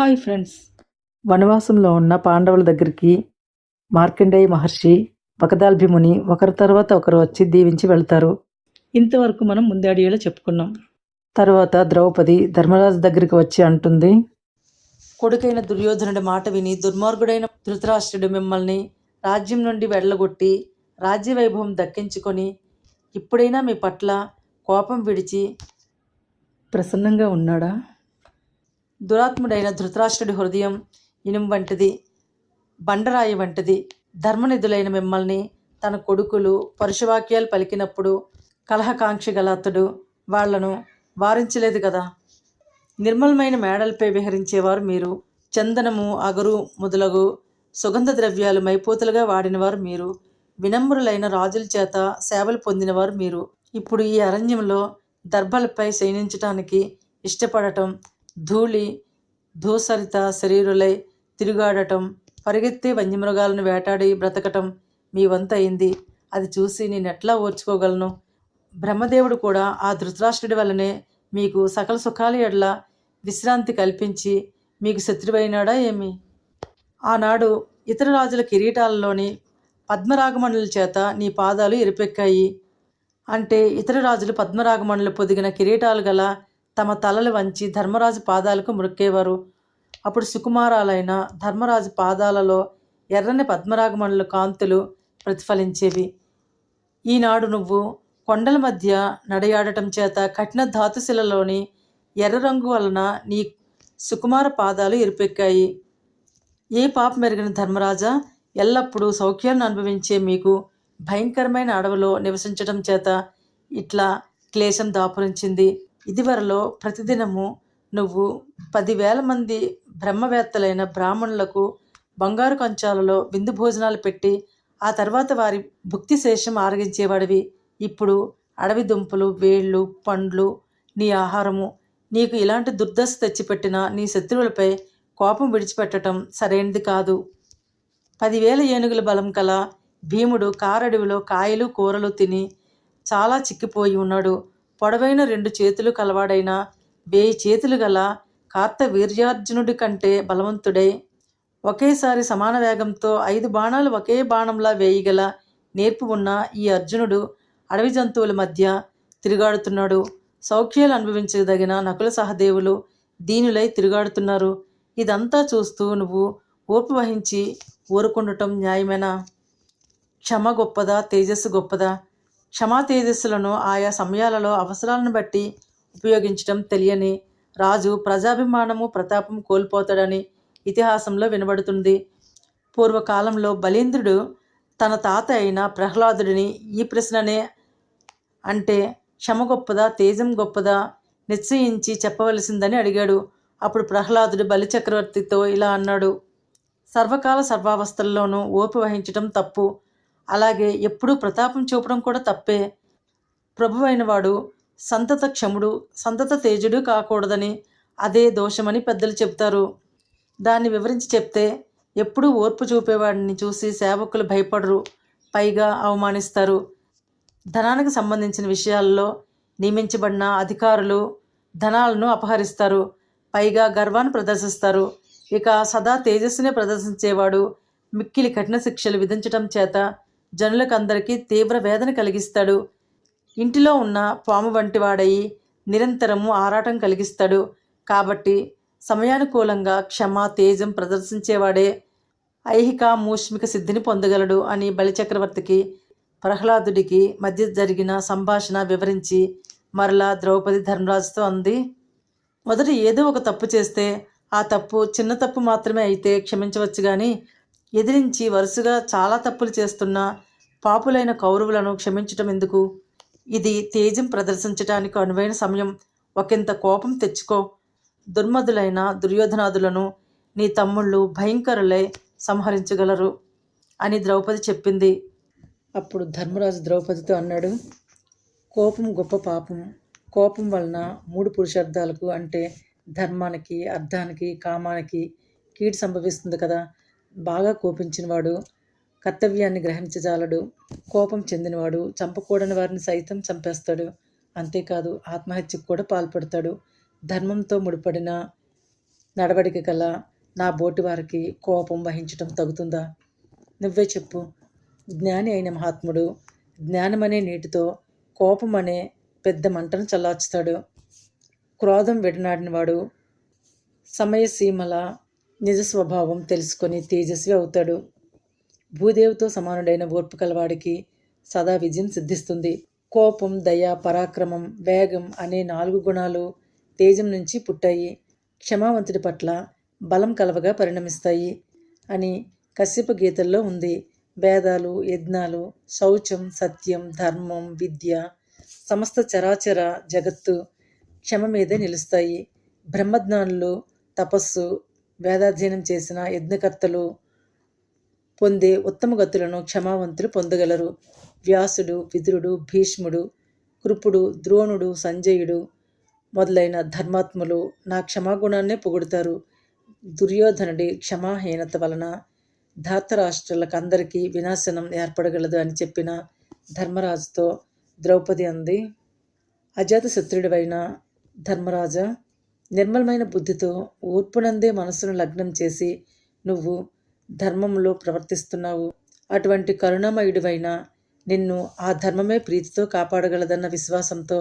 Hi friends. వనవాసంలో ఉన్న పాండవుల దగ్గరికి మార్కండేయ మహర్షి, వకదాల్భిముని ఒకరి తర్వాత ఒకరు వచ్చి దీవించి వెళ్తారు. ఇంతవరకు మనం ముందు అడిగేలా చెప్పుకున్నాం. తర్వాత ద్రౌపది ధర్మరాజు దగ్గరికి వచ్చి అంటుంది, కొడుకైన దుర్యోధనుడి మాట విని దుర్మార్గుడైన ధృతరాష్ట్రుడు మిమ్మల్ని రాజ్యం నుండి వెళ్ళగొట్టి రాజ్యవైభవం దక్కించుకొని ఇప్పుడైనా మీ పట్ల కోపం విడిచి ప్రసన్నంగా ఉన్నాడా? దురాత్ముడైన ధృతరాష్ట్రుడి హృదయం ఇనుము వంటిది, బండరాయి వంటిది. ధర్మనిధులైన మిమ్మల్ని తన కొడుకులు పరుషవాక్యాలు పలికినప్పుడు కలహకాంక్ష గల అతడు వాళ్లను వారించలేదు కదా. నిర్మలమైన మేడలపై విహరించేవారు మీరు. చందనము, అగరు మొదలగు సుగంధ ద్రవ్యాలు మైపోతులుగా వాడినవారు మీరు. వినమ్రులైన రాజుల చేత సేవలు పొందినవారు మీరు. ఇప్పుడు ఈ అరణ్యంలో దర్భలపై శయనించటానికి ఇష్టపడటం, ధూళి ధూసరిత శరీరులై తిరుగాడటం, పరిగెత్తే వన్యమృగాలను వేటాడి బ్రతకటం మీ వంత అయింది. అది చూసి నేనెట్లా ఓర్చుకోగలను? బ్రహ్మదేవుడు కూడా ఆ ధృతరాష్ట్రుడి వల్లనే మీకు సకల సుఖాల ఎడల విశ్రాంతి కల్పించి మీకు శత్రువైనాడా ఏమి? ఆనాడు ఇతర రాజుల కిరీటాలలోని పద్మరాగమణుల చేత నీ పాదాలు ఎరిపెక్కాయి. అంటే ఇతర రాజులు పద్మరాగమణులు పొదిగిన కిరీటాలు గల తమ తలలు వంచి ధర్మరాజు పాదాలకు మొక్కేవారు. అప్పుడు సుకుమారాలైన ధర్మరాజు పాదాలలో ఎర్రని పద్మరాగమణుల కాంతులు ప్రతిఫలించేవి. ఈనాడు నువ్వు కొండల మధ్య నడయాడటం చేత కఠిన ధాతుశిలలోని ఎర్ర రంగు వలన నీ సుకుమార పాదాలు ఎరుపెక్కాయి. ఏ పాప మెరిగిన ధర్మరాజా, ఎల్లప్పుడూ సౌఖ్యాలను అనుభవించే మీకు భయంకరమైన అడవిలో నివసించడం చేత ఇట్లా క్లేశం దాపురించింది. ఇదివరలో ప్రతిదినము నువ్వు 10,000 మంది బ్రహ్మవేత్తలైన బ్రాహ్మణులకు బంగారు కంచాలలో విందు భోజనాలు పెట్టి ఆ తర్వాత వారి భుక్తి శేషం ఆరగించేవాడివి. ఇప్పుడు అడవి దుంపలు, వేళ్ళు, పండ్లు నీ ఆహారము. నీకు ఇలాంటి దుర్దశ తెచ్చిపెట్టిన నీ శత్రువులపై కోపం విడిచిపెట్టడం సరైనది కాదు. 10,000 ఏనుగుల బలం కల భీముడు కారడవిలో కాయలు కూరలు తిని చాలా చిక్కిపోయి ఉన్నాడు. పొడవైన 2 చేతులు కలవాడైన 1000 చేతులు గల కార్తవీర్యార్జునుడి కంటే బలవంతుడై ఒకేసారి సమాన వేగంతో 5 బాణాలు ఒకే బాణంలా వేయగల నేర్పు ఉన్న ఈ అర్జునుడు అడవి జంతువుల మధ్య తిరుగాడుతున్నాడు. సౌఖ్యాలు అనుభవించదగిన నకుల సహదేవులు దీనులై తిరుగాడుతున్నారు. ఇదంతా చూస్తూ నువ్వు ఓర్పు వహించి ఊరుకుండటం న్యాయమేనా? క్షమ గొప్పదా, తేజస్సు గొప్పదా? క్షమా తేజస్సులను ఆయా సమయాలలో అవసరాలను బట్టి ఉపయోగించడం తెలియని రాజు ప్రజాభిమానము ప్రతాపం కోల్పోతాడని ఇతిహాసంలో వినబడుతుంది. పూర్వకాలంలో బలీంద్రుడు తన తాత అయిన ప్రహ్లాదుడిని ఈ ప్రశ్ననే, అంటే క్షమ గొప్పదా, తేజం గొప్పదా నిశ్చయించి చెప్పవలసిందని అడిగాడు. అప్పుడు ప్రహ్లాదుడు బలిచక్రవర్తితో ఇలా అన్నాడు, సర్వకాల సర్వావస్థల్లోనూ ఓర్పు వహించటం తప్పు. అలాగే ఎప్పుడూ ప్రతాపం చూపడం కూడా తప్పే. ప్రభువైన వాడు సంతత క్షముడు, సంతత తేజుడు కాకూడదని అదే దోషమని పెద్దలు చెబుతారు. దాన్ని వివరించి చెప్తే, ఎప్పుడూ ఓర్పు చూపేవాడిని చూసి సేవకులు భయపడరు, పైగా అవమానిస్తారు. ధనానికి సంబంధించిన విషయాల్లో నియమించబడిన అధికారులు ధనాలను అపహరిస్తారు, పైగా గర్వాన్ని ప్రదర్శిస్తారు. ఇక సదా తేజస్సునే ప్రదర్శించేవాడు మిక్కిలి కఠిన శిక్షలు విధించటం చేత జనులకందరికీ తీవ్ర వేదన కలిగిస్తాడు. ఇంటిలో ఉన్న పాము వంటి వాడయి నిరంతరము ఆరాటం కలిగిస్తాడు. కాబట్టి సమయానుకూలంగా క్షమ, తేజం ప్రదర్శించేవాడే ఐహిక మూష్మిక సిద్ధిని పొందగలడు అని బలిచక్రవర్తికి ప్రహ్లాదుడికి మధ్య జరిగిన సంభాషణ వివరించి మరలా ద్రౌపది ధర్మరాజుతో అంది, మొదట ఏదో ఒక తప్పు చేస్తే ఆ తప్పు చిన్న తప్పు మాత్రమే అయితే క్షమించవచ్చు, కానీ ఎదిరించి వరుసగా చాలా తప్పులు చేస్తున్న పాపులైన కౌరవులను క్షమించటం ఎందుకు? ఇది తేజం ప్రదర్శించటానికి అనువైన సమయం. ఒకంత కోపం తెచ్చుకో. దుర్మదులైన దుర్యోధనాదులను నీ తమ్ముళ్ళు భయంకరులై సంహరించగలరు అని ద్రౌపది చెప్పింది. అప్పుడు ధర్మరాజు ద్రౌపదితో అన్నాడు, కోపం గొప్ప పాపం. కోపం వలన 3 పురుషార్థాలకు, అంటే ధర్మానికి, అర్థానికి, కామానికి కీడు సంభవిస్తుంది కదా. బాగా కోపించినవాడు కర్తవ్యాన్ని గ్రహించజాలడు. కోపం చెందినవాడు చంపకూడని వారిని సైతం చంపేస్తాడు. అంతేకాదు ఆత్మహత్యకు కూడా పాల్పడతాడు. ధర్మంతో ముడిపడిన నడవడిక గల నా బోటి వారికి కోపం వహించటం తగుతుందా? నువ్వే చెప్పు. జ్ఞాని అయిన మహాత్ముడు జ్ఞానమనే నీటితో కోపం అనే పెద్ద మంటను చల్లార్చుతాడు. క్రోధం విడనాడినవాడు సమయసీమల నిజ స్వభావం తెలుసుకొని తేజస్వి అవుతాడు. భూదేవితో సమానుడైన ఓర్పు కలవాడికి సదా విజయం సిద్ధిస్తుంది. కోపం, దయ, పరాక్రమం, వేగం అనే 4 గుణాలు తేజం నుంచి పుట్టాయి. క్షమావంతుడి పట్ల బలం కలవగా పరిణమిస్తాయి అని కశ్యప గీతల్లో ఉంది. వేదాలు, యజ్ఞాలు, శౌచం, సత్యం, ధర్మం, విద్య, సమస్త చరాచర జగత్తు క్షమ మీదే నిలుస్తాయి. బ్రహ్మజ్ఞానులు, తపస్సు, వేదాధ్యయనం చేసిన యజ్ఞకర్తలు పొందే ఉత్తమ గతులను క్షమావంతులు పొందగలరు. వ్యాసుడు, విదురుడు, భీష్ముడు, కృపుడు, ద్రోణుడు, సంజయుడు మొదలైన ధర్మాత్ములు నా క్షమాగుణాన్నే పొగుడుతారు. దుర్యోధనుడి క్షమాహీనత వలన ధార్తరాష్ట్రులకందరికీ వినాశనం ఏర్పడగలదు అని చెప్పిన ధర్మరాజుతో ద్రౌపది అంది, అజాతశత్రుడివైన ధర్మరాజ, నిర్మలమైన బుద్ధితో ఓర్పునందే మనసును లగ్నం చేసి నువ్వు ధర్మంలో ప్రవర్తిస్తున్నావు. అటువంటి కరుణామయుడివైన నిన్ను ఆ ధర్మమే ప్రీతితో కాపాడగలదన్న విశ్వాసంతో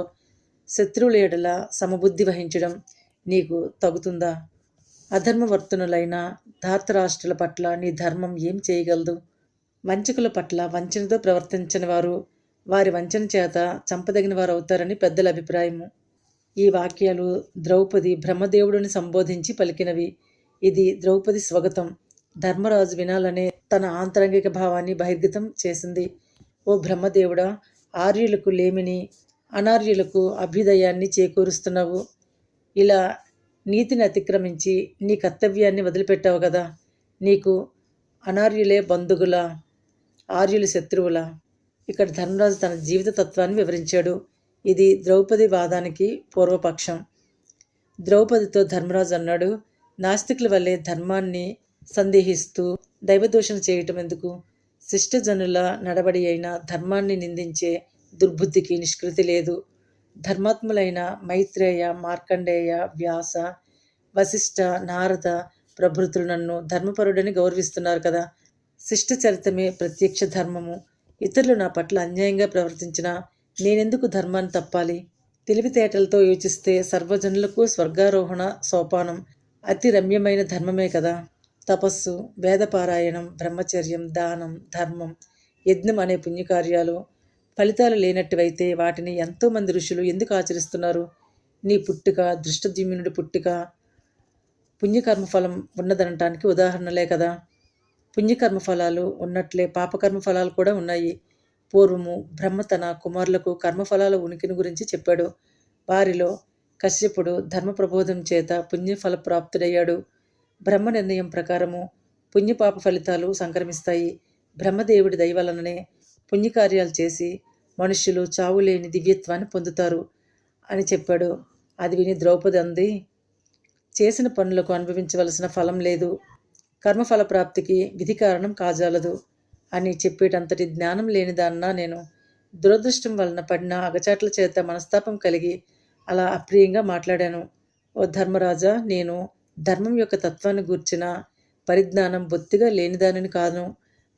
శత్రువుల ఎడల సమబుద్ధి వహించడం నీకు తగుతుందా? అధర్మవర్తనులైన ధార్తరాష్ట్రుల పట్ల నీ ధర్మం ఏం చేయగలదు? వంచకుల పట్ల వంచనతో ప్రవర్తించని వారు వారి వంచన చేత చంపదగిన వారు అవుతారని పెద్దల అభిప్రాయము. ఈ వాక్యాలు ద్రౌపది బ్రహ్మదేవుడిని సంబోధించి పలికినవి. ఇది ద్రౌపది స్వగతం. ధర్మరాజు వినాలనే తన ఆంతరంగిక భావాన్ని బహిర్గతం చేసింది. ఓ బ్రహ్మదేవుడా, ఆర్యులకు లేమిని, అనార్యులకు అభ్యుదయాన్ని చేకూరుస్తున్నావు. ఇలా నీతిని అతిక్రమించి నీ కర్తవ్యాన్ని వదిలిపెట్టావు కదా. నీకు అనార్యులే బంధువులా, ఆర్యులు శత్రువులా? ఇక్కడ ధర్మరాజు తన జీవిత తత్వాన్ని వివరించాడు. ఇది ద్రౌపది వాదానికి పూర్వపక్షం. ద్రౌపదితో ధర్మరాజు అన్నాడు, నాస్తికుల వల్లే ధర్మాన్ని సందేహిస్తూ దైవదూషణ చేయటం ఎందుకు? శిష్టజనుల నడవడి అయిన ధర్మాన్ని నిందించే దుర్బుద్ధికి నిష్కృతి లేదు. ధర్మాత్ములైన మైత్రేయ, మార్కండేయ, వ్యాస, వశిష్ఠ, నారద ప్రభృతులు నన్ను ధర్మపరుడని గౌరవిస్తున్నారు కదా. శిష్ట చరితమే ప్రత్యక్ష ధర్మము. ఇతరులు నా పట్ల అన్యాయంగా ప్రవర్తించినా నేనెందుకు ధర్మాన్ని తప్పాలి? తెలివితేటలతో యోచిస్తే సర్వజనులకు స్వర్గారోహణ సోపానం అతి రమ్యమైన ధర్మమే కదా. తపస్సు, వేదపారాయణం, బ్రహ్మచర్యం, దానం, ధర్మం, యజ్ఞం అనే పుణ్యకార్యాలు ఫలితాలు లేనట్టువైతే వాటిని ఎంతోమంది ఋషులు ఎందుకు ఆచరిస్తున్నారు? నీ పుట్టుక, దృష్టద్యుమ్నుడి పుట్టుక పుణ్యకర్మఫలం ఉన్నదనటానికి ఉదాహరణలే కదా. పుణ్యకర్మఫలాలు ఉన్నట్లే పాపకర్మఫలాలు కూడా ఉన్నాయి. పూర్వము బ్రహ్మ తన కుమారులకు కర్మఫలాల ఉనికిని గురించి చెప్పాడు. వారిలో కశ్యపుడు ధర్మ ప్రబోధం చేత పుణ్యఫల ప్రాప్తుడయ్యాడు. బ్రహ్మ నిర్ణయం ప్రకారము పుణ్యపాప ఫలితాలు సంక్రమిస్తాయి. బ్రహ్మదేవుడి దయవలననే పుణ్యకార్యాలు చేసి మనుష్యులు చావులేని దివ్యత్వాన్ని పొందుతారు అని చెప్పాడు. అది విని ద్రౌపది అంది, చేసిన పనులకు అనుభవించవలసిన ఫలం లేదు, కర్మఫల ప్రాప్తికి విధి కారణం కాజాలదు అని చెప్పేటంతటి జ్ఞానం లేనిదాన్నా నేను. దురదృష్టం వలన పడిన అగచాట్ల చేత మనస్తాపం కలిగి అలా అప్రియంగా మాట్లాడాను. ఓ ధర్మరాజా, నేను ధర్మం యొక్క తత్వాన్ని గూర్చిన పరిజ్ఞానం బొత్తిగా లేనిదానిని కాను.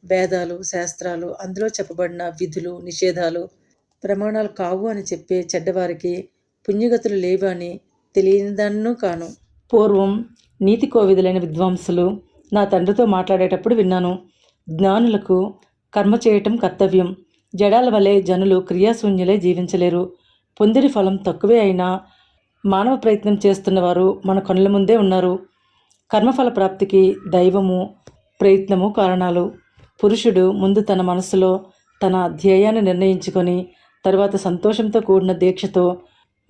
వేదాలు, శాస్త్రాలు, అందులో చెప్పబడిన విధులు, నిషేధాలు ప్రమాణాలు కావు అని చెప్పే చెడ్డవారికి పుణ్యగతులు లేవు అని తెలియనిదాన్నూ కాను. పూర్వం నీతి కోవిదులైన విద్వాంసులు నా తండ్రితో మాట్లాడేటప్పుడు విన్నాను. జ్ఞానులకు కర్మ చేయటం కర్తవ్యం. జడాల వలె జనులు క్రియాశూన్యులై జీవించలేరు. పొందిరి ఫలం తక్కువే అయినా మానవ ప్రయత్నం చేస్తున్నవారు మన కనుల ముందే ఉన్నారు. కర్మఫల ప్రాప్తికి దైవము, ప్రయత్నము కారణాలు. పురుషుడు ముందు తన మనసులో తన ధ్యేయాన్ని నిర్ణయించుకొని తరువాత సంతోషంతో కూడిన దీక్షతో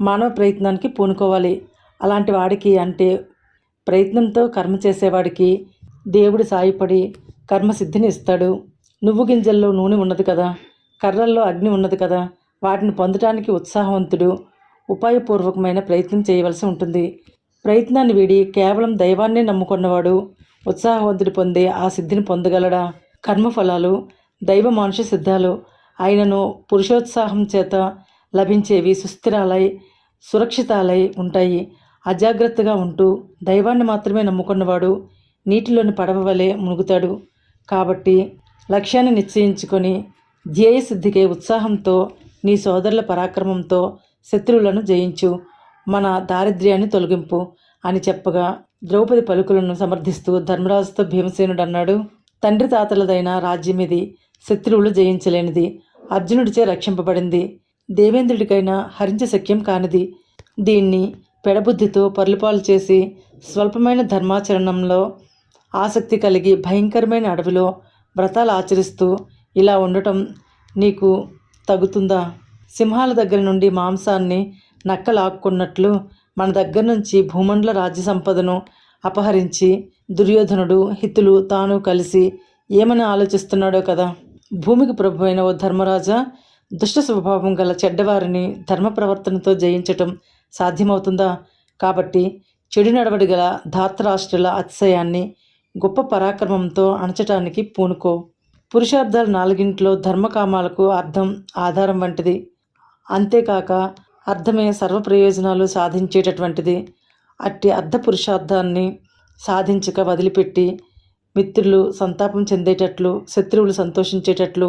మానవ ప్రయత్నానికి పూనుకోవాలి. అలాంటి వాడికి, అంటే ప్రయత్నంతో కర్మ చేసేవాడికి దేవుడు సాయపడి కర్మసిద్ధిని ఇస్తాడు. నువ్వు గింజల్లో నూనె ఉన్నది కదా, కర్రల్లో అగ్ని ఉన్నది కదా, వాటిని పొందడానికి ఉత్సాహవంతుడు ఉపాయపూర్వకమైన ప్రయత్నం చేయవలసి ఉంటుంది. ప్రయత్నాన్ని వీడి కేవలం దైవాన్నే నమ్ముకున్నవాడు ఉత్సాహవంతుడు పొందే ఆ సిద్ధిని పొందగలడా? కర్మఫలాలు దైవ మానుష సిద్ధాలు అయినను పురుషోత్సాహం చేత లభించేవి సుస్థిరాలై సురక్షితాలై ఉంటాయి. అజాగ్రత్తగా ఉంటూ దైవాన్ని మాత్రమే నమ్ముకున్నవాడు నీటిలోని పడవ వలె మునుగుతాడు. కాబట్టి లక్ష్యాన్ని నిశ్చయించుకొని ధ్యేయసిద్ధికే ఉత్సాహంతో నీ సోదరుల పరాక్రమంతో శత్రువులను జయించు, మన దారిద్ర్యాన్ని తొలగింపు అని చెప్పగా ద్రౌపది పలుకులను సమర్థిస్తూ ధర్మరాజుతో భీమసేనుడు అన్నాడు, తండ్రి తాతలదైన రాజ్యమిది, శత్రువులు జయించలేనిది, అర్జునుడిచే రక్షింపబడింది, దేవేంద్రుడికైనా హరించ శక్యం కానిది. దీన్ని పెడబుద్ధితో పరులుపాలు చేసి స్వల్పమైన ధర్మాచరణంలో ఆసక్తి కలిగి భయంకరమైన అడవిలో వ్రతాలు ఆచరిస్తూ ఇలా ఉండటం నీకు తగుతుందా? సింహాల దగ్గర నుండి మాంసాన్ని నక్కలాక్కున్నట్లు మన దగ్గర నుంచి భూమండల రాజ్య సంపదను అపహరించి దుర్యోధనుడు హితులు తాను కలిసి ఏమని ఆలోచిస్తున్నాడో కదా. భూమికి ప్రభు అయిన ఓ ధర్మరాజా, దుష్ట స్వభావం గల చెడ్డవారిని ధర్మ ప్రవర్తనతో జయించటం సాధ్యమవుతుందా? కాబట్టి చెడు నడవడి గల ధార్తరాష్ట్రుల అతిశయాన్ని గొప్ప పరాక్రమంతో అణచటానికి పూనుకో. పురుషార్థాలు నాలుగింట్లో ధర్మకామాలకు అర్థం ఆధారం వంటిది. అంతేకాక అర్థమే సర్వ ప్రయోజనాలు సాధించేటటువంటిది. అట్టి అర్ధ పురుషార్థాన్ని సాధించక వదిలిపెట్టి మిత్రులు సంతాపం చెందేటట్లు, శత్రువులు సంతోషించేటట్లు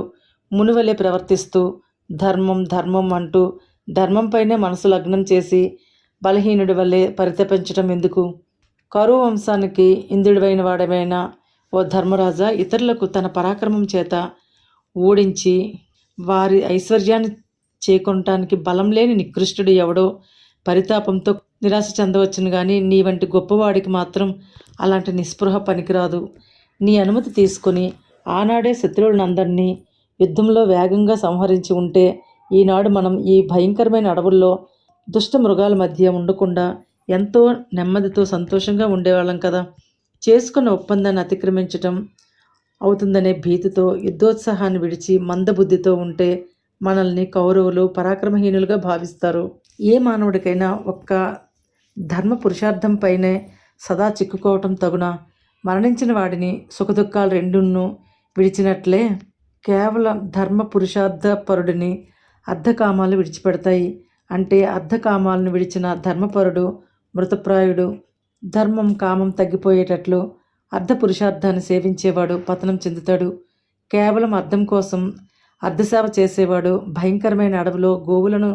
మునువలే ప్రవర్తిస్తూ ధర్మం ధర్మం అంటూ ధర్మంపైనే మనసు లగ్నం చేసి బలహీనుడి వల్లే పరితపించటం ఎందుకు? కౌరవ వంశానికి ఇంద్రుడివైన వాడమైన ఓ ధర్మరాజా, ఇతరులకు తన పరాక్రమం చేత ఓడించి వారి ఐశ్వర్యాన్ని చేకొనటానికి బలం లేని నికృష్టుడు ఎవడో పరితాపంతో నిరాశ చెందవచ్చును, కానీ నీ వంటి గొప్పవాడికి మాత్రం అలాంటి నిస్పృహ పనికిరాదు. నీ అనుమతి తీసుకుని ఆనాడే శత్రువులందరినీ యుద్ధంలో వేగంగా సంహరించి ఉంటే ఈనాడు మనం ఈ భయంకరమైన అడవుల్లో దుష్ట మృగాల మధ్య ఉండకుండా ఎంతో నెమ్మదితో సంతోషంగా ఉండేవాళ్ళం కదా. చేసుకున్న ఒప్పందాన్ని అతిక్రమించటం అవుతుందనే భీతితో యుద్ధోత్సాహాన్ని విడిచి మందబుద్ధితో ఉంటే మనల్ని కౌరవులు పరాక్రమహీనులుగా భావిస్తారు. ఏ మానవుడికైనా ఒక్క ధర్మ పురుషార్థంపైనే సదా చిక్కుకోవటం తగునా? మరణించిన వాడిని సుఖదుఖాలు రెండును విడిచినట్లే కేవలం ధర్మ పురుషార్థ పరుడిని అర్ధకామాలు విడిచిపెడతాయి. అంటే అర్ధకామాలను విడిచిన ధర్మపరుడు మృతప్రాయుడు. ధర్మం కామం తగ్గిపోయేటట్లు అర్ధ పురుషార్థాన్ని సేవించేవాడు పతనం చెందుతాడు. కేవలం అర్థం కోసం అర్ధసేవ చేసేవాడు భయంకరమైన అడవిలో గోవులను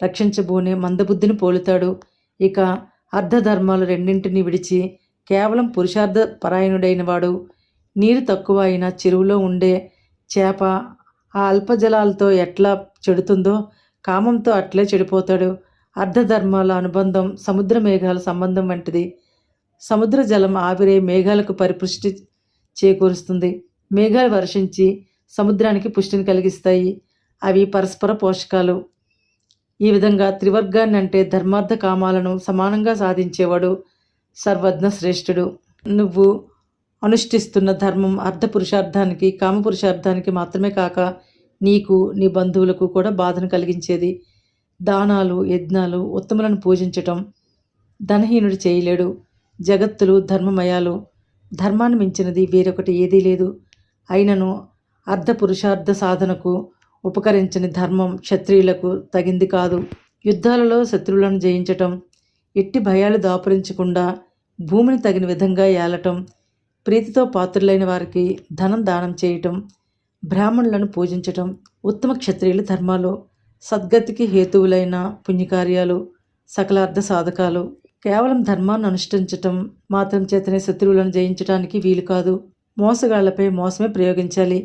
రక్షించబోనే మందబుద్ధిని పోలుతాడు. ఇక అర్ధధర్మాలు రెండింటినీ విడిచి కేవలం పురుషార్థ పరాయణుడైన వాడు నీరు తక్కువ అయిన చెరువులో ఉండే చేప ఆ అల్పజలాలతో ఎట్లా చెడుతుందో కామంతో అట్లే చెడిపోతాడు. అర్ధధర్మాల అనుబంధం సముద్ర మేఘాల సంబంధం వంటిది. సముద్ర జలం ఆవిరే మేఘాలకు పరిపుష్టి చేకూరుస్తుంది. మేఘాలు వర్షించి సముద్రానికి పుష్టిని కలిగిస్తాయి. అవి పరస్పర పోషకాలు. ఈ విధంగా త్రివర్గాన్ని అంటే ధర్మార్థ కామాలను సమానంగా సాధించేవాడు సర్వజ్ఞ శ్రేష్ఠుడు. నువ్వు అనుష్ఠిస్తున్న ధర్మం అర్ధ పురుషార్థానికి కామ పురుషార్థానికి మాత్రమే కాక నీకు నీ బంధువులకు కూడా బాధను కలిగించేది. దానాలు యజ్ఞాలు ఉత్తములను పూజించటం ధనహీనుడు చేయలేడు. జగత్తులు ధర్మమయాలు. ధర్మాన్ని మించినది వేరొకటి ఏదీ లేదు. అయినను అర్ధ పురుషార్థ సాధనకు ఉపకరించని ధర్మం క్షత్రియులకు తగింది కాదు. యుద్ధాలలో శత్రువులను జయించటం, ఎట్టి భయాలు దాపురించకుండా భూమిని తగిన విధంగా ఏలటం, ప్రీతితో పాత్రులైన వారికి ధనం దానం చేయటం, బ్రాహ్మణులను పూజించటం ఉత్తమ క్షత్రియుల ధర్మాలు. సద్గతికి హేతువులైన పుణ్యకార్యాలు సకల అర్థ సాధకాలు. కేవలం ధర్మాన్ని అనుష్ఠించటం మాత్రం చేతనే శత్రువులను జయించటానికి వీలు కాదు. మోసగాళ్లపై మోసమే ప్రయోగించాలి.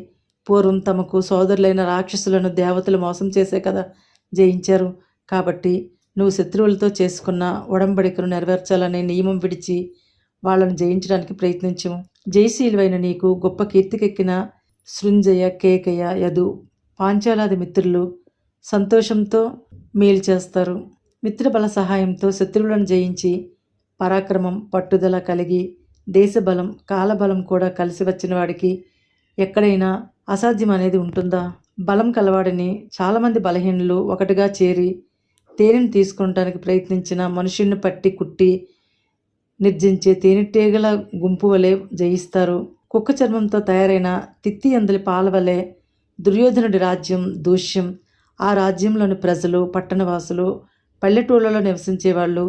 పూర్వం తమకు సోదరులైన రాక్షసులను దేవతలు మోసం చేసే కదా జయించారు. కాబట్టి నువ్వు శత్రువులతో చేసుకున్న ఒడంబడికను నెరవేర్చాలనే నియమం విడిచి వాళ్ళను జయించడానికి ప్రయత్నించు. జయశీలువైన నీకు గొప్ప కీర్తికెక్కిన సృంజయ, కేకయ, యదు, పాంచాలాది మిత్రులు సంతోషంతో మేలు చేస్తారు. మిత్రబల సహాయంతో శత్రువులను జయించి పరాక్రమం పట్టుదల కలిగి దేశబలం కాలబలం కూడా కలిసి వచ్చిన వాడికి ఎక్కడైనా అసాధ్యం అనేది ఉంటుందా? బలం కలవాడిని చాలామంది బలహీనులు ఒకటిగా చేరి తేనెను తీసుకుంటానికి ప్రయత్నించిన మనుషుల్ని పట్టి కుట్టి నిర్జించే తేనెటీగల గుంపు వలె జయిస్తారు. కుక్క చర్మంతో తయారైన తిత్తి అందలి పాల వలె దుర్యోధనుడి రాజ్యం దూష్యం. ఆ రాజ్యంలోని ప్రజలు, పట్టణవాసులు, పల్లెటూళ్ళలో నివసించేవాళ్ళు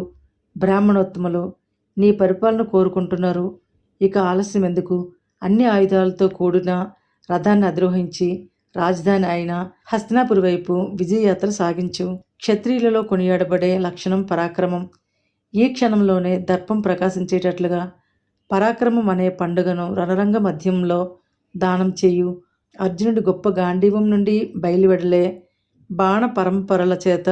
బ్రాహ్మణోత్తములు నీ పరిపాలన కోరుకుంటున్నారు. ఇక ఆలస్యం ఎందుకు? అన్ని ఆయుధాలతో కూడిన రథాన్ని అధిరోహించి రాజధాని అయిన హస్తినాపురి వైపు విజయయాత్ర సాగించు. క్షత్రియులలో కొనియాడబడే లక్షణం పరాక్రమం. ఈ క్షణంలోనే దర్పం ప్రకాశించేటట్లుగా పరాక్రమం అనే పండుగను రణరంగ మధ్యంలో దానం చేయు. అర్జునుడి గొప్ప గాంధీవం నుండి బయలువెడలే బాణ పరంపరల చేత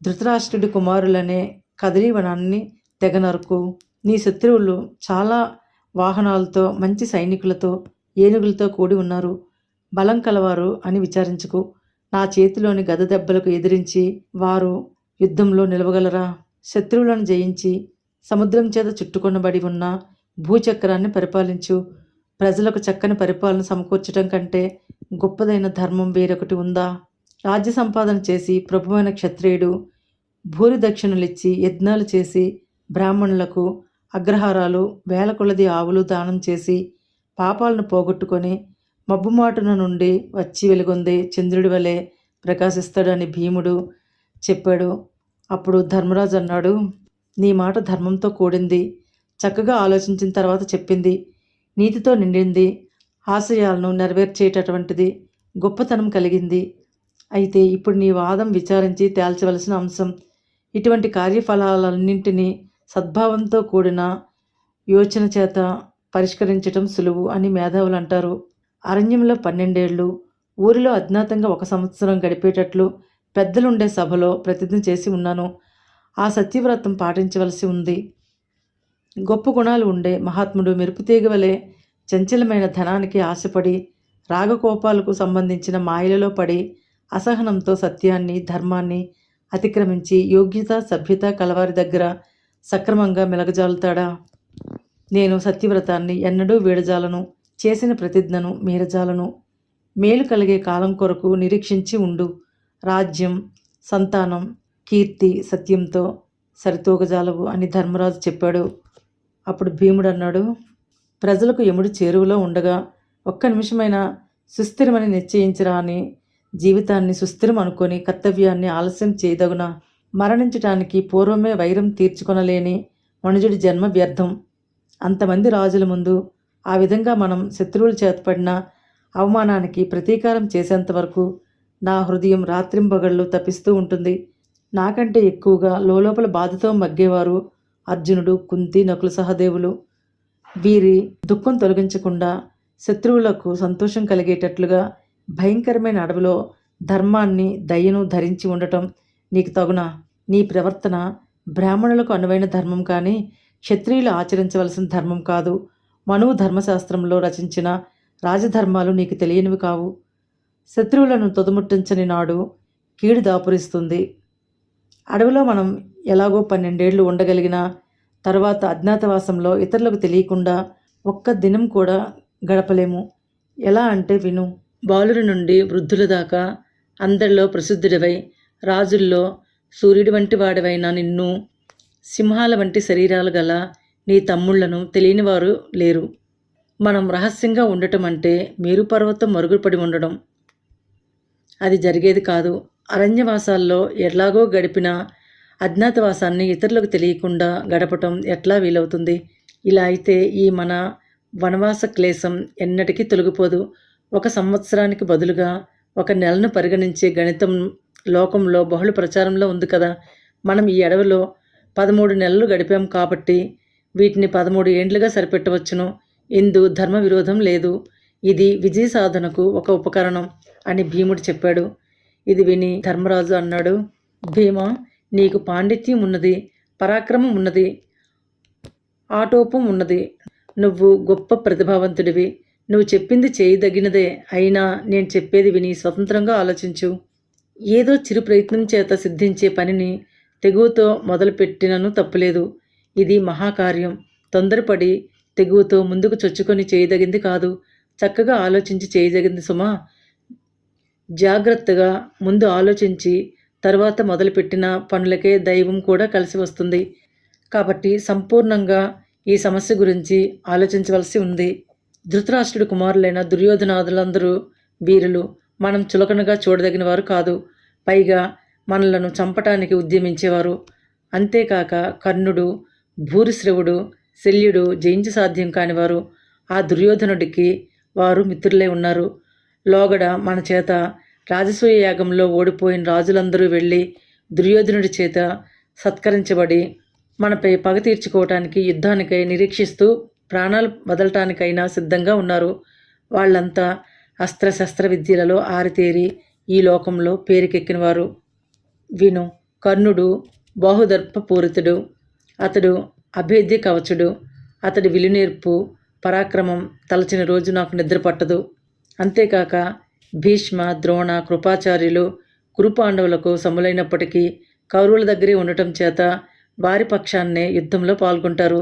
ధృతరాష్ట్రుడి కుమారులనే కదలీవనాన్ని తెగనరుకు. నీ శత్రువులు చాలా వాహనాలతో, మంచి సైనికులతో, ఏనుగులతో కూడి ఉన్నారు. బలం కలవారు అని విచారించుకు. నా చేతిలోని గద దెబ్బలకు ఎదిరించి వారు యుద్ధంలో నిలవగలరా? శత్రువులను జయించి సముద్రం చేత చుట్టుకొనబడి ఉన్న భూచక్రాన్ని పరిపాలించు. ప్రజలకు చక్కని పరిపాలన సమకూర్చడం కంటే గొప్పదైన ధర్మం వేరొకటి ఉందా? రాజ్య సంపాదన చేసి ప్రభువైన క్షత్రియుడు భూరి దక్షిణలిచ్చి యజ్ఞాలు చేసి బ్రాహ్మణులకు అగ్రహారాలు, వేల కొలది ఆవులు దానం చేసి పాపాలను పోగొట్టుకొని మబ్బుమాటున నుండి వచ్చి వెలుగొందే చంద్రుడి వలె ప్రకాశిస్తాడు అని భీముడు చెప్పాడు. అప్పుడు ధర్మరాజు అన్నాడు, నీ మాట ధర్మంతో కూడింది, చక్కగా ఆలోచించిన తర్వాత చెప్పింది, నీతితో నిండింది, ఆశయాలను నెరవేర్చేటటువంటిది, గొప్పతనం కలిగింది. అయితే ఇప్పుడు నీ వాదం విచారించి తేల్చవలసిన అంశం. ఇటువంటి కార్యఫలాలన్నింటినీ సద్భావంతో కూడిన యోచన చేత పరిష్కరించటం సులువు అని మేధావులు అంటారు. అరణ్యంలో 12 ఏళ్ళు, ఊరిలో అజ్ఞాతంగా 1 సంవత్సరం గడిపేటట్లు పెద్దలుండే సభలో ప్రతిజ్ఞ చేసి ఉన్నాను. ఆ సత్యవ్రతం పాటించవలసి ఉంది. గొప్ప గుణాలు ఉండే మహాత్ముడు మెరుపుతీగ వలె చంచలమైన ధనానికి ఆశపడి రాగకోపాలకు సంబంధించిన మాయలలో పడి అసహనంతో సత్యాన్ని, ధర్మాన్ని అతిక్రమించి యోగ్యత, సభ్యత కలవారి దగ్గర సక్రమంగా మెలగజాలుతాడా? నేను సత్యవ్రతాన్ని ఎన్నడూ వీడజాలను, చేసిన ప్రతిజ్ఞను మీరజాలను. మేలు కలిగే కాలం కొరకు నిరీక్షించి ఉండు. రాజ్యం, సంతానం, కీర్తి సత్యంతో సరితూగజాలవు అని ధర్మరాజు చెప్పాడు. అప్పుడు భీముడు అన్నాడు, ప్రజలకు యముడు చేరువలో ఉండగా ఒక్క నిమిషమైనా సుస్థిరమని నిశ్చయించరా అని జీవితాన్ని సుస్థిరం అనుకొని కర్తవ్యాన్ని ఆలస్యం చేయదగునా? మరణించటానికి పూర్వమే వైరం తీర్చుకొనలేని మనుజుడి జన్మ వ్యర్థం. అంతమంది రాజుల ముందు ఆ విధంగా మనం శత్రువులు చేతపడిన అవమానానికి ప్రతీకారం చేసేంతవరకు నా హృదయం రాత్రింబగళ్ళు తపిస్తూ ఉంటుంది. నాకంటే ఎక్కువగా లోలోపల బాధతో మగ్గేవారు అర్జునుడు, కుంతి, నకుల సహదేవులు. వీరి దుఃఖం తొలగించకుండా శత్రువులకు సంతోషం కలిగేటట్లుగా భయంకరమైన అడవిలో ధర్మాన్ని, దయను ధరించి ఉండటం నీకు తగునా? నీ ప్రవర్తన బ్రాహ్మణులకు అనువైన ధర్మం కానీ క్షత్రియులు ఆచరించవలసిన ధర్మం కాదు. మనువు ధర్మశాస్త్రంలో రచించిన రాజధర్మాలు నీకు తెలియనివి కావు. శత్రువులను తొదముట్టించని నాడు కీడు దాపురిస్తుంది. అడవిలో మనం ఎలాగో 12 ఏళ్ళు ఉండగలిగిన తర్వాత అజ్ఞాతవాసంలో ఇతరులకు తెలియకుండా ఒక్క దినం కూడా గడపలేము. ఎలా అంటే విను. బాలురి నుండి వృద్ధుల దాకా అందరిలో ప్రసిద్ధుడివై రాజుల్లో సూర్యుడి వంటి వాడివైన నిన్ను, సింహాల వంటి శరీరాలు గల నీ తమ్ముళ్లను తెలియని వారు లేరు. మనం రహస్యంగా ఉండటం అంటే మేరు పర్వతం మరుగుపడి ఉండడం. అది జరిగేది కాదు. అరణ్యవాసాల్లో ఎట్లాగో గడిపిన అజ్ఞాతవాసాన్ని ఇతరులకు తెలియకుండా గడపటం ఎట్లా వీలవుతుంది? ఇలా అయితే ఈ మన వనవాస క్లేశం ఎన్నటికీ తొలగిపోదు. 1 సంవత్సరానికి బదులుగా 1 నెలను పరిగణించే గణితం లోకంలో బహుళ ప్రచారంలో ఉంది కదా. మనం ఈ అడవిలో 13 నెలలు గడిపాం కాబట్టి వీటిని 13 ఏండ్లుగా సరిపెట్టవచ్చును. ఇందు ధర్మ విరోధం లేదు. ఇది విజయ సాధనకు ఒక ఉపకరణం అని భీముడు చెప్పాడు. ఇది విని ధర్మరాజు అన్నాడు, భీమ, నీకు పాండిత్యం ఉన్నది, పరాక్రమం ఉన్నది, ఆటోపం ఉన్నది. నువ్వు గొప్ప ప్రతిభావంతుడివి. నువ్వు చెప్పింది చేయదగినదే. అయినా నేను చెప్పేది విని స్వతంత్రంగా ఆలోచించు. ఏదో చిరు ప్రయత్నం చేత సిద్ధించే పనిని తెగువతో మొదలుపెట్టినను తప్పులేదు. ఇది మహాకార్యం. తొందరపడి తెగువతో ముందుకు చొచ్చుకొని చేయదగింది కాదు. చక్కగా ఆలోచించి చేయదగింది సుమా. జాగ్రత్తగా ముందు ఆలోచించి తరువాత మొదలుపెట్టిన పనులకే దైవం కూడా కలిసి వస్తుంది. కాబట్టి సంపూర్ణంగా ఈ సమస్య గురించి ఆలోచించవలసి ఉంది. ధృతరాష్ట్రుడి కుమారులైన దుర్యోధనాదులందరూ వీరులు. మనం చులకనగా చూడదగిన వారు కాదు. పైగా మనలను చంపటానికి ఉద్యమించేవారు. అంతేకాక కర్ణుడు, భూరిశ్రవుడు, శల్యుడు జయించి సాధ్యం కానివారు. ఆ దుర్యోధనుడికి వారు మిత్రులై ఉన్నారు. లోగడ మన చేత రాజసూయ యాగంలో ఓడిపోయిన రాజులందరూ వెళ్ళి దుర్యోధనుడి చేత సత్కరించబడి మనపై పగ తీర్చుకోవటానికి యుద్ధానికై నిరీక్షిస్తూ ప్రాణాలు వదలటానికైనా సిద్ధంగా ఉన్నారు. వాళ్ళంతా అస్త్రశస్త్ర విద్యలలో ఆరితేరి ఈ లోకంలో పేరుకెక్కినవారు. విను, కర్ణుడు బాహుదర్పపూరితుడు. అతడు అభేద్య కవచుడు. అతడి విలునేర్పు పరాక్రమం తలచిన రోజు నాకు నిద్ర పట్టదు. అంతేకాక భీష్మ, ద్రోణ, కృపాచార్యులు కురుపాండవులకు సములైనప్పటికీ కౌరవుల దగ్గరే ఉండటం చేత వారి పక్షాన్నే యుద్ధంలో పాల్గొంటారు.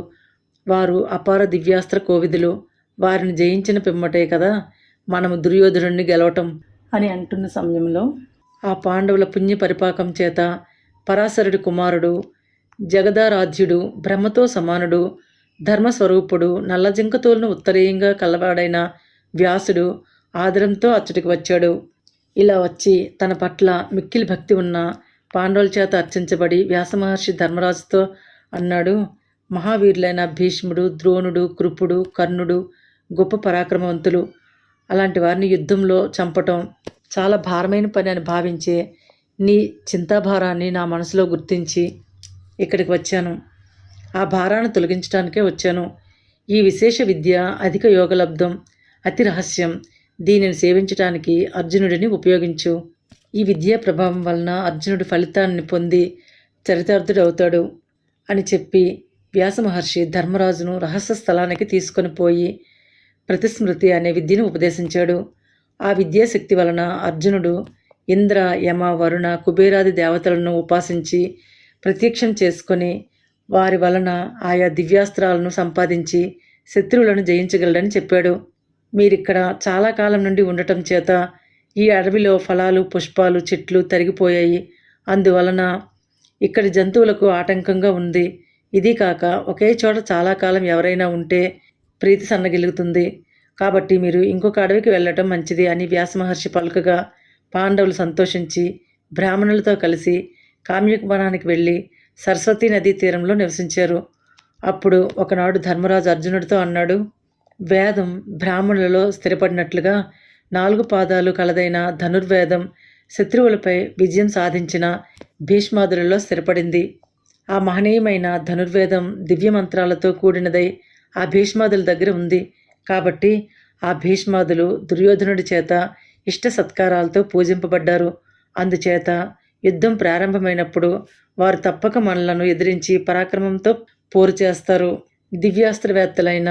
వారు అపార దివ్యాస్త్ర కోవిదులు. వారిని జయించిన పిమ్మటే కదా మనము దుర్యోధనుడిని గెలవటం అని అంటున్న సమయంలో ఆ పాండవుల పుణ్య పరిపాకం చేత పరాశరుడి కుమారుడు, జగదారాధ్యుడు, బ్రహ్మతో సమానుడు, ధర్మస్వరూపుడు, నల్లజింకతోలను ఉత్తరీయంగా కలవాడైన వ్యాసుడు ఆదరంతో అచ్చటికి వచ్చాడు. ఇలా వచ్చి తన పట్ల మిక్కిలి భక్తి ఉన్న పాండవుల చేత అర్చించబడి వ్యాసమహర్షి ధర్మరాజుతో అన్నాడు, మహావీరులైన భీష్ముడు, ద్రోణుడు, కృపుడు, కర్ణుడు గొప్ప పరాక్రమవంతులు. అలాంటి వారిని యుద్ధంలో చంపటం చాలా భారమైన పని అని భావించే నీ చింతాభారాన్ని నా మనసులో గుర్తించి ఇక్కడికి వచ్చాను. ఆ భారాన్ని తొలగించడానికే వచ్చాను. ఈ విశేష విద్య అధిక యోగలబ్ధం, అతి రహస్యం. దీనిని సేవించటానికి అర్జునుడిని ఉపయోగించు. ఈ విద్యా ప్రభావం వలన అర్జునుడి ఫలితాన్ని పొంది చరితార్థుడవుతాడు అని చెప్పి వ్యాసమహర్షి ధర్మరాజును రహస్య స్థలానికి తీసుకొని పోయి ప్రతిస్మృతి అనే విద్యను ఉపదేశించాడు. ఆ విద్యాశక్తి వలన అర్జునుడు ఇంద్ర, యమ, వరుణ, కుబేరాది దేవతలను ఉపాసించి ప్రత్యక్షం చేసుకొని వారి వలన ఆయా దివ్యాస్త్రాలను సంపాదించి శత్రువులను జయించగలడని చెప్పాడు. మీరిక్కడ చాలా కాలం నుండి ఉండటం చేత ఈ అడవిలో ఫలాలు, పుష్పాలు, చెట్లు తరిగిపోయాయి. అందువలన ఇక్కడి జంతువులకు ఆటంకంగా ఉంది. ఇది కాక ఒకే చోట చాలా కాలం ఎవరైనా ఉంటే ప్రీతి సన్నగిలుగుతుంది. కాబట్టి మీరు ఇంకొక అడవికి వెళ్ళటం మంచిది అని వ్యాసమహర్షి పలుకగా పాండవులు సంతోషించి బ్రాహ్మణులతో కలిసి కామ్యవనానికి వెళ్ళి సరస్వతీ నదీ తీరంలో నివసించారు. అప్పుడు ఒకనాడు ధర్మరాజు అర్జునుడితో అన్నాడు, వేదం బ్రాహ్మణులలో స్థిరపడినట్లుగా 4 పాదాలు కలదైన ధనుర్వేదం శత్రువులపై విజయం సాధించిన భీష్మాదులలో స్థిరపడింది. ఆ మహనీయమైన ధనుర్వేదం దివ్యమంత్రాలతో కూడినదై ఆ భీష్మాదుల దగ్గర ఉంది. కాబట్టి ఆ భీష్మాదులు దుర్యోధనుడి చేత ఇష్ట సత్కారాలతో పూజింపబడ్డారు. అందుచేత యుద్ధం ప్రారంభమైనప్పుడు వారు తప్పక మనలను ఎదిరించి పరాక్రమంతో పోరు చేస్తారు. దివ్యాస్త్రవేత్తలైన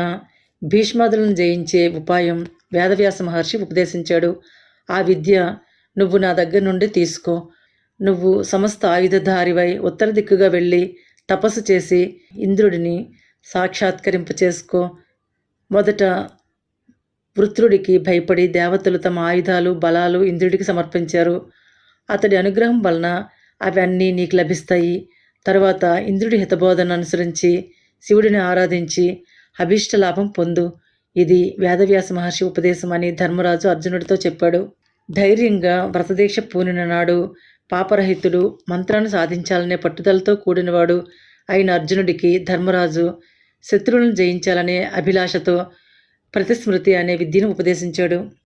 భీష్మాదులను జయించే ఉపాయం వేదవ్యాస మహర్షి ఉపదేశించాడు. ఆ విద్య నువ్వు నా దగ్గర నుండి తీసుకో. నువ్వు సమస్త ఆయుధధారివై ఉత్తర దిక్కుగా వెళ్ళి తపస్సు చేసి ఇంద్రుడిని సాక్షాత్కరింప చేసుకో. మొదట వృత్రుడికి భయపడి దేవతలు తమ ఆయుధాలు, బలాలు ఇంద్రుడికి సమర్పించారు. అతడి అనుగ్రహం వలన అవన్నీ నీకు లభిస్తాయి. తరువాత ఇంద్రుడి హితబోధన అనుసరించి శివుడిని ఆరాధించి అభీష్ట లాభం పొందు. ఇది వేదవ్యాస మహర్షి ఉపదేశం అని ధర్మరాజు అర్జునుడితో చెప్పాడు. ధైర్యంగా వ్రతదీక్ష పూనిన నాడు పాపరహితుడు, మంత్రాన్ని సాధించాలనే పట్టుదలతో కూడినవాడు అయిన అర్జునుడికి ధర్మరాజు శత్రువులను జయించాలనే అభిలాషతో ప్రతిస్మృతి అనే విద్యను ఉపదేశించాడు.